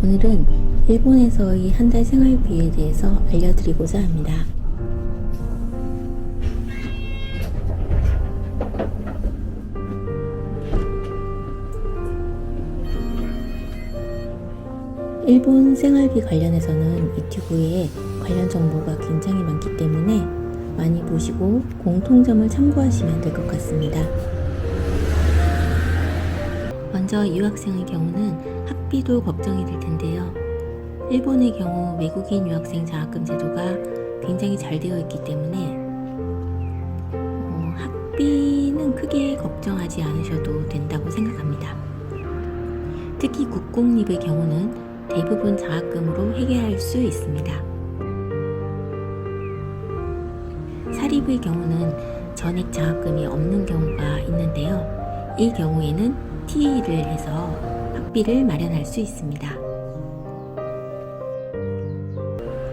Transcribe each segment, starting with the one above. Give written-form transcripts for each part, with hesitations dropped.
오늘은 일본에서의 한 달 생활비에 대해서 알려드리고자 합니다. 일본 생활비 관련해서는 유튜브에 관련 정보가 굉장히 많기 때문에 많이 보시고 공통점을 참고하시면 될 것 같습니다. 먼저 유학생의 경우는 학비도 걱정이 될 텐데요. 일본의 경우 외국인 유학생 장학금 제도가 굉장히 잘 되어 있기 때문에 학비는 크게 걱정하지 않으셔도 된다고 생각합니다. 특히 국공립의 경우는 대부분 장학금으로 해결할 수 있습니다. 사립의 경우는 전액 장학금이 없는 경우가 있는데요. 이 경우에는 TA를 해서 학비를 마련할 수 있습니다.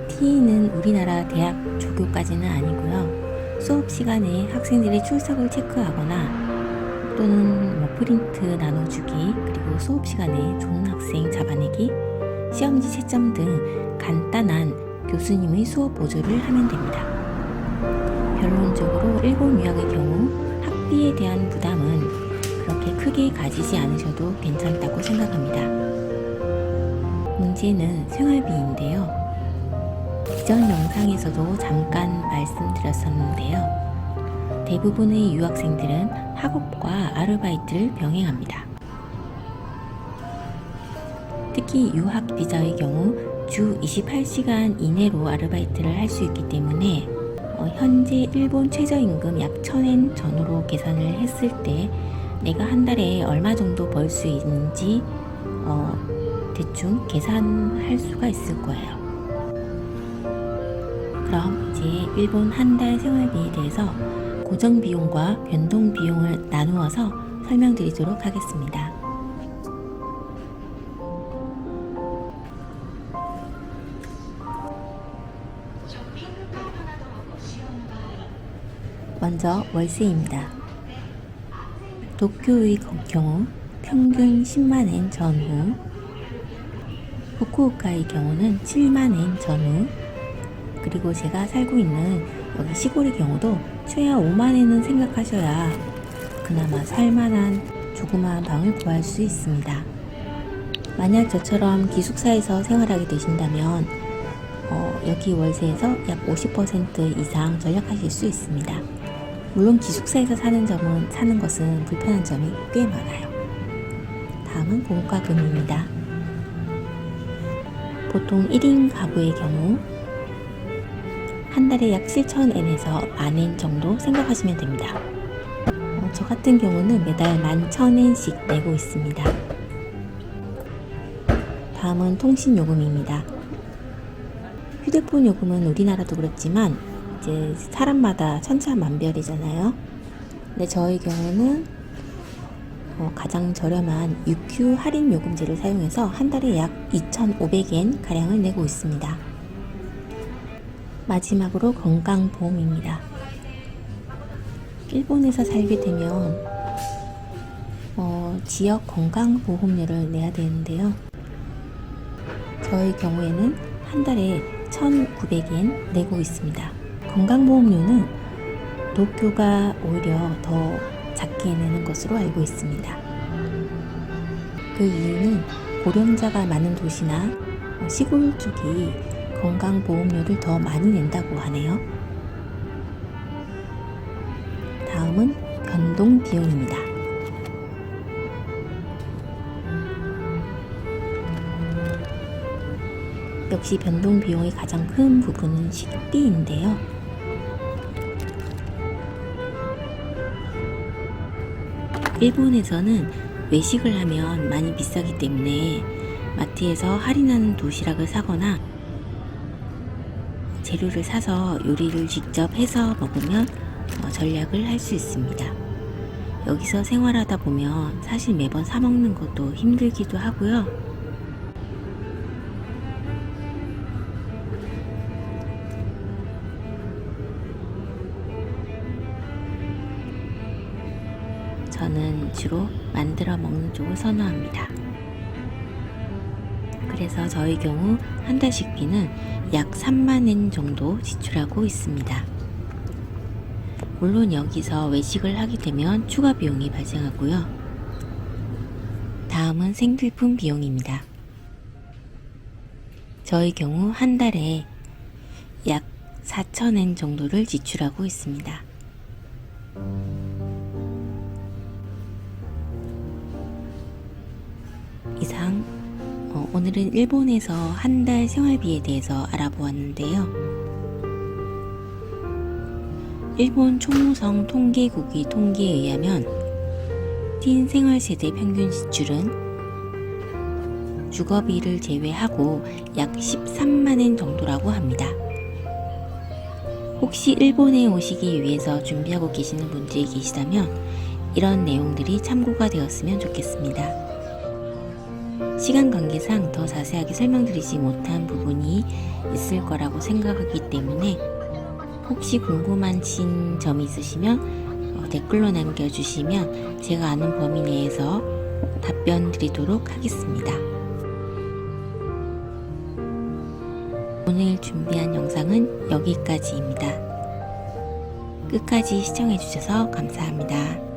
TA는 우리나라 대학 조교까지는 아니고요. 수업 시간에 학생들의 출석을 체크하거나 또는 프린트 나눠주기, 그리고 수업 시간에 좋은 학생 잡아내기, 시험지 채점 등 간단한 교수님의 수업 보조를 하면 됩니다. 결론적으로 일본 유학의 경우 학비에 대한 부담은 그렇게 크게 가지지 않으셔도 괜찮다고 생각합니다. 문제는 생활비인데요. 이전 영상에서도 잠깐 말씀드렸었는데요. 대부분의 유학생들은 학업과 아르바이트를 병행합니다. 특히 유학 비자의 경우 주 28시간 이내로 아르바이트를 할 수 있기 때문에 현재 일본 최저임금 약 1000엔 전후로 계산을 했을 때 내가 한 달에 얼마 정도 벌 수 있는지 대충 계산할 수가 있을 거예요. 그럼 이제 일본 한 달 생활비에 대해서 고정 비용과 변동 비용을 나누어서 설명드리도록 하겠습니다. 먼저 월세입니다. 도쿄의 경우 평균 10만엔 전후, 후쿠오카의 경우는 7만엔 전후, 그리고 제가 살고 있는 여기 시골의 경우도 최하 5만엔은 생각하셔야 그나마 살만한 조그마한 방을 구할 수 있습니다. 만약 저처럼 기숙사에서 생활하게 되신다면 여기 월세에서 약 50% 이상 절약하실 수 있습니다. 물론 기숙사에서 사는 것은 불편한 점이 꽤 많아요. 다음은 공과금입니다. 보통 1인 가구의 경우 한 달에 약 7,000엔에서 만엔 정도 생각하시면 됩니다. 저 같은 경우는 매달 11,000엔씩 내고 있습니다. 다음은 통신요금입니다. 휴대폰 요금은 우리나라도 그렇지만 이제 사람마다 천차만별이잖아요. 근데 저의 경우는 가장 저렴한 UQ 할인 요금제를 사용해서 한 달에 약 2,500엔 가량을 내고 있습니다. 마지막으로 건강보험입니다. 일본에서 살게 되면 지역 건강보험료를 내야 되는데요. 저의 경우에는 한 달에 1,900엔 내고 있습니다. 건강보험료는 도쿄가 오히려 더 작게 내는 것으로 알고 있습니다. 그 이유는 고령자가 많은 도시나 시골 쪽이 건강보험료를 더 많이 낸다고 하네요. 다음은 변동비용입니다. 역시 변동비용의 가장 큰 부분은 식비인데요. 일본에서는 외식을 하면 많이 비싸기 때문에 마트에서 할인하는 도시락을 사거나 재료를 사서 요리를 직접 해서 먹으면 절약을 할 수 있습니다. 여기서 생활하다 보면 사실 매번 사 먹는 것도 힘들기도 하고요. 저는 주로 만들어 먹는 쪽을 선호합니다. 그래서 저희 경우 한 달 식비는 약 3만엔 정도 지출하고 있습니다. 물론 여기서 외식을 하게 되면 추가 비용이 발생하고요. 다음은 생필품 비용입니다. 저희 경우 한 달에 약 4,000엔 정도를 지출하고 있습니다. 이상 오늘은 일본에서 한 달 생활비에 대해서 알아보았는데요. 일본 총무성 통계국의 통계에 의하면 틴 생활세대 평균 지출은 주거비를 제외하고 약 13만엔 정도라고 합니다. 혹시 일본에 오시기 위해서 준비하고 계시는 분들이 계시다면 이런 내용들이 참고가 되었으면 좋겠습니다. 시간 관계상 더 자세하게 설명드리지 못한 부분이 있을 거라고 생각하기 때문에 혹시 궁금하신 점이 있으시면 댓글로 남겨주시면 제가 아는 범위 내에서 답변 드리도록 하겠습니다. 오늘 준비한 영상은 여기까지입니다. 끝까지 시청해주셔서 감사합니다.